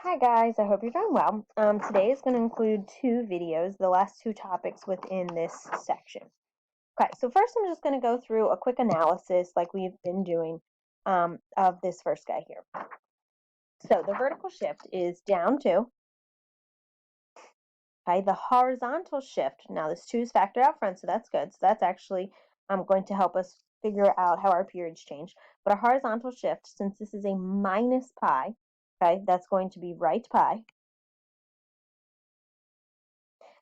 Hi guys, I hope you're doing well. Today is going to include two videos, the last two topics within this section. Okay, so first I'm just going to go through a quick analysis like we've been doing of this first guy here. So the vertical shift is down 2. Okay, the horizontal shift, now this 2 is factored out front, so that's good. So that's actually going to help us figure out how our periods change. But a horizontal shift, since this is a minus pi, okay, that's going to be right pi.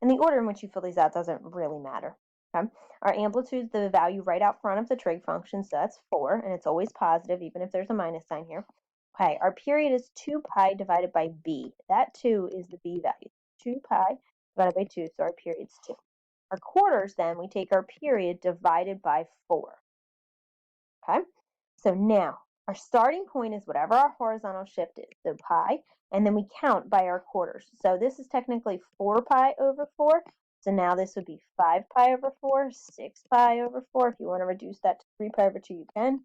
And the order in which you fill these out doesn't really matter. Okay? Our amplitude is the value right out front of the trig function, so that's 4, and it's always positive, even if there's a minus sign here. Okay, our period is 2 pi divided by b. That 2 is the b value. 2 pi divided by 2, so our period's 2. Our quarters, then, we take our period divided by 4. Okay, so now our starting point is whatever our horizontal shift is, so pi, and then we count by our quarters. So this is technically 4 pi over 4. So now this would be 5 pi over 4, 6 pi over 4. If you want to reduce that to 3 pi over 2, you can.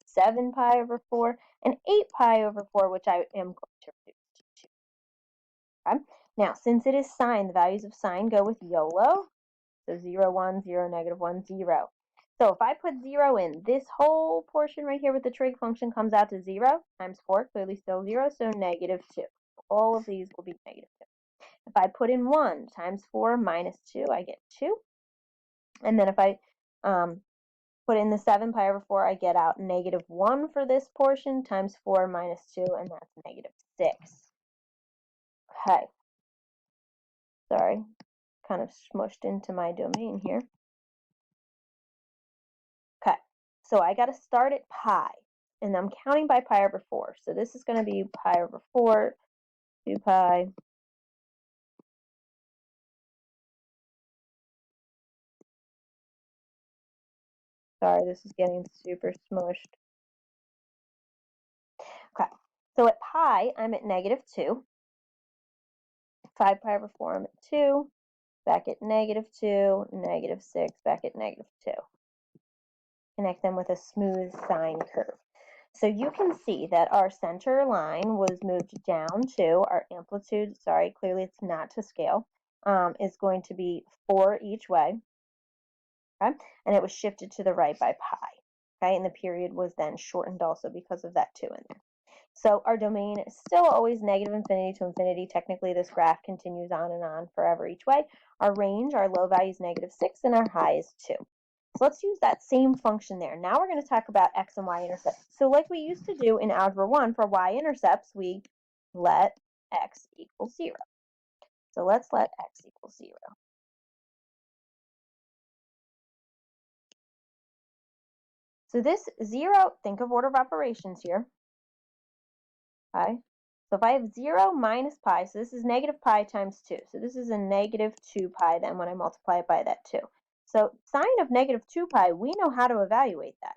7 pi over 4, and 8 pi over 4, which I am going to reduce to 2. Okay? Now, since it is sine, the values of sine go with YOLO. So 0, 1, 0, negative 1, 0. So if I put 0 in, this whole portion right here with the trig function comes out to 0 times 4, clearly still 0, so negative 2. All of these will be negative 2. If I put in 1 times 4 minus 2, I get 2. And then if I put in the 7 pi over 4, I get out negative 1 for this portion times 4 minus 2, and that's negative 6. Okay. Sorry, kind of smushed into my domain here. Okay, so I got to start at pi, and I'm counting by pi over 4. So this is going to be pi over 4, 2 pi. Sorry, this is getting super smushed. Okay, so at pi, I'm at negative 2. 5 pi over 4, I'm at 2. Back at negative 2, negative 6, back at negative 2. Connect them with a smooth sine curve. So you can see that our center line was moved down to our amplitude, sorry, clearly it's not to scale, is going to be 4 each way, okay? And it was shifted to the right by pi, okay? And the period was then shortened also because of that 2 in there. So our domain is still always negative infinity to infinity. Technically, this graph continues on forever each way. Our range, our low value is negative 6, and our high is 2. So let's use that same function there. Now we're going to talk about x and y intercepts. So like we used to do in Algebra 1, for y-intercepts, we let x equal 0. So let's let x equal 0. So this 0, think of order of operations here. Okay. So if I have 0 minus pi, so this is negative pi times 2. So this is a negative 2 pi then when I multiply it by that 2. So sine of negative 2 pi, we know how to evaluate that.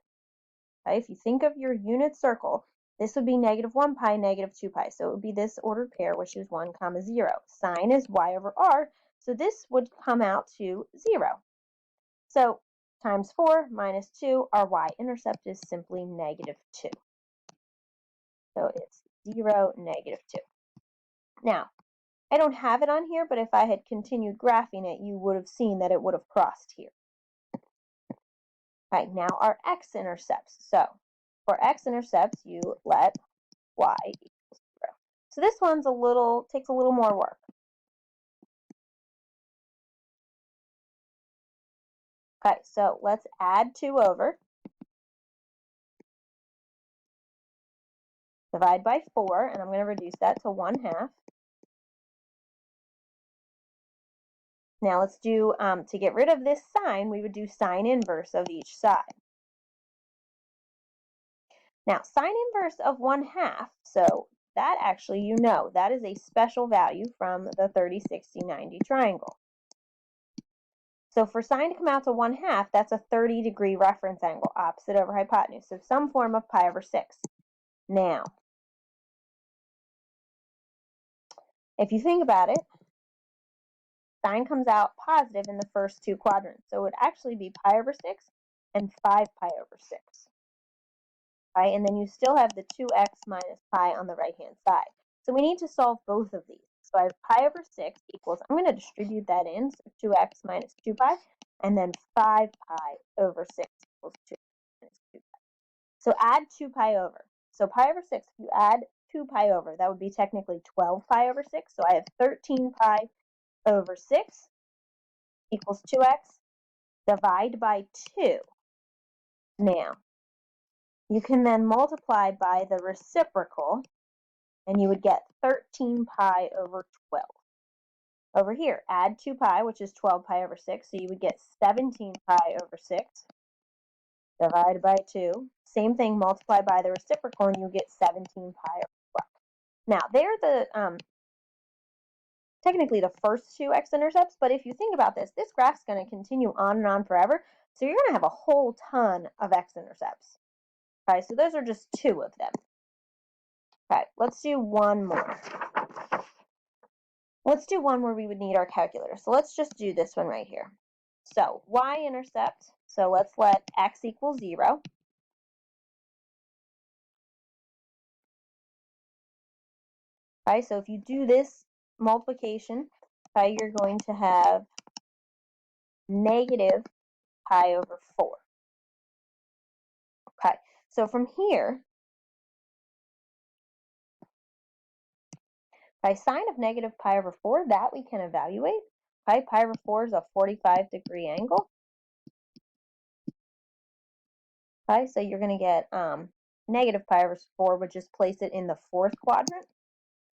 Okay? If you think of your unit circle, this would be negative 1 pi, negative 2 pi. So it would be this ordered pair, which is 1 comma 0. Sine is y over r, so this would come out to 0. So times 4 minus 2, our y-intercept is simply negative 2. So it's 0, negative 2. Now, I don't have it on here, but if I had continued graphing it, you would have seen that it would have crossed here. Okay, now our x-intercepts. So for x-intercepts, you let y equals 0. So this one's takes a little more work. Okay, so let's add 2 over. Divide by 4, and I'm going to reduce that to 1/2. Now let's do, to get rid of this sign, we would do sine inverse of each side. Now, sine inverse of 1/2, so that actually, that is a special value from the 30, 60, 90 triangle. So for sine to come out to 1/2, that's a 30-degree reference angle, opposite over hypotenuse, so some form of pi over 6. Now, if you think about it, sine comes out positive in the first 2 quadrants, so it would actually be pi over 6 and 5 pi over 6. Right? And then you still have the 2x minus pi on the right-hand side. So we need to solve both of these. So I have pi over 6 equals, I'm going to distribute that in, so 2x minus 2 pi, and then 5 pi over 6 equals 2 minus 2 pi. So add 2 pi over. So pi over 6, if you add 2 pi over, that would be technically 12 pi over 6. So I have 13 pi over 6 equals 2x. Divide by 2. Now, you can then multiply by the reciprocal, and you would get 13 pi over 12. Over here, add 2 pi, which is 12 pi over 6, so you would get 17 pi over 6 divided by 2. Same thing, multiply by the reciprocal, and you get 17 pi over 12. Now, they're the technically the first two x-intercepts, but if you think about this graph's going to continue on and on forever, so you're going to have a whole ton of x-intercepts. Okay, so those are just two of them. Okay, let's do one more. Let's do one where we would need our calculator. So let's just do this one right here. So y-intercept, so let's let x equal 0. Okay, so if you do this multiplication, okay, you're going to have negative pi over 4. Okay, so from here, by sine of negative pi over 4, that we can evaluate. Okay, pi over 4 is a 45-degree angle. Okay, so you're going to get negative pi over 4, would just place it in the fourth quadrant.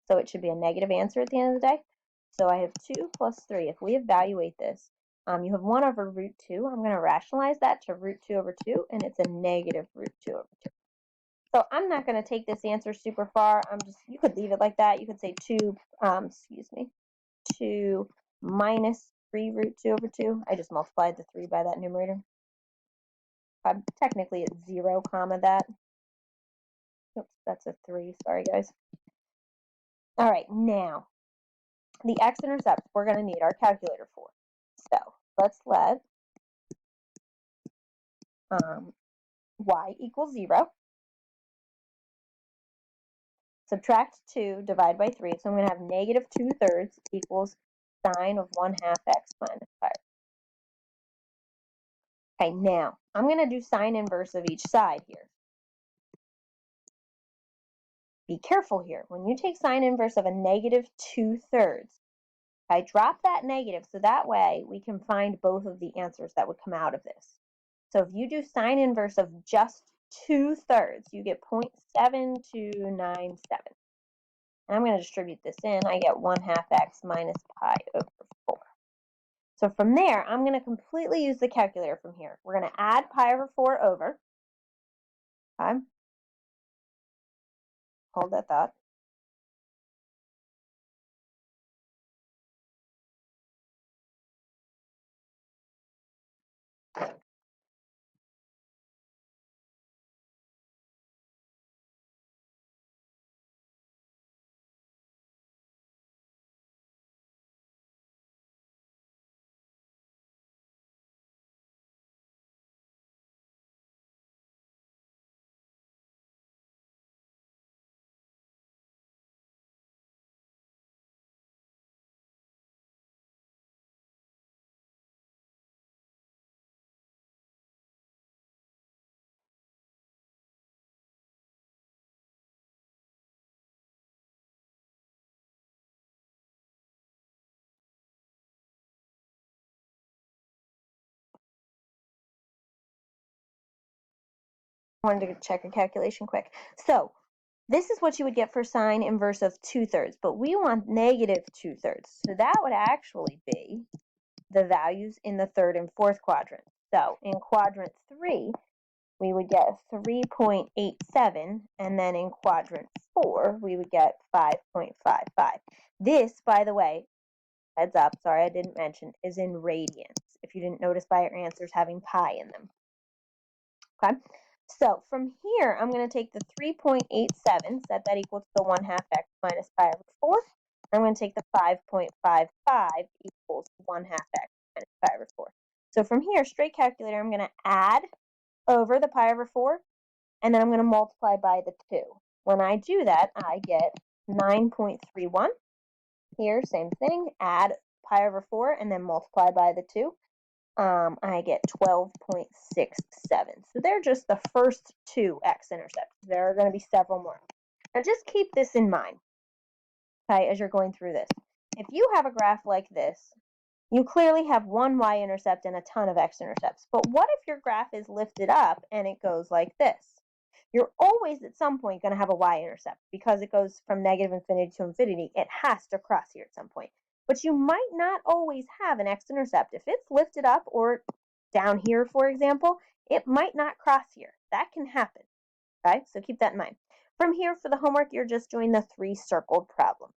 So it should be a negative answer at the end of the day. So I have 2 plus 3. If we evaluate this, you have 1 over root 2. I'm going to rationalize that to root 2 over 2, and it's a negative root 2 over 2. So I'm not going to take this answer super far. You could leave it like that. You could say 2 minus 3 root 2 over 2. I just multiplied the 3 by that numerator. Technically it's 0 comma that. Oops, that's a 3. Sorry, guys. All right, now the x-intercepts we're going to need our calculator for. So let's let y equals 0. Subtract 2, divide by 3. So I'm going to have negative 2/3 equals sine of 1/2 x minus 5. Okay, now I'm going to do sine inverse of each side here. Be careful here. When you take sine inverse of a negative 2/3, I drop that negative so that way we can find both of the answers that would come out of this. So if you do sine inverse of just 2/3, you get 0.7297. And I'm going to distribute this in. I get 1/2 x minus pi over 4. So from there, I'm going to completely use the calculator from here. We're going to add pi over 4 over. Okay. Hold that thought. Wanted to check a calculation quick. So this is what you would get for sine inverse of 2/3, but we want negative 2/3. So that would actually be the values in the third and fourth quadrant. So in quadrant 3, we would get 3.87, and then in quadrant 4, we would get 5.55. This, by the way, heads up, sorry I didn't mention, is in radians, if you didn't notice by your answers having pi in them. Okay, so from here, I'm going to take the 3.87, set that equal to the 1/2 x minus pi over 4. I'm going to take the 5.55 equals 1/2 x minus pi over 4. So from here, straight calculator, I'm going to add over the pi over 4, and then I'm going to multiply by the 2. When I do that, I get 9.31. Here, same thing, add pi over 4 and then multiply by the 2. I get 12.67. So they're just the first two x-intercepts. There are going to be several more. Now just keep this in mind, okay, as you're going through this. If you have a graph like this, you clearly have one y-intercept and a ton of x-intercepts. But what if your graph is lifted up and it goes like this? You're always at some point going to have a y-intercept because it goes from negative infinity to infinity. It has to cross here at some point. But you might not always have an x-intercept. If it's lifted up or down here, for example, it might not cross here. That can happen, okay? So keep that in mind. From here, for the homework, you're just doing the 3 circled problem.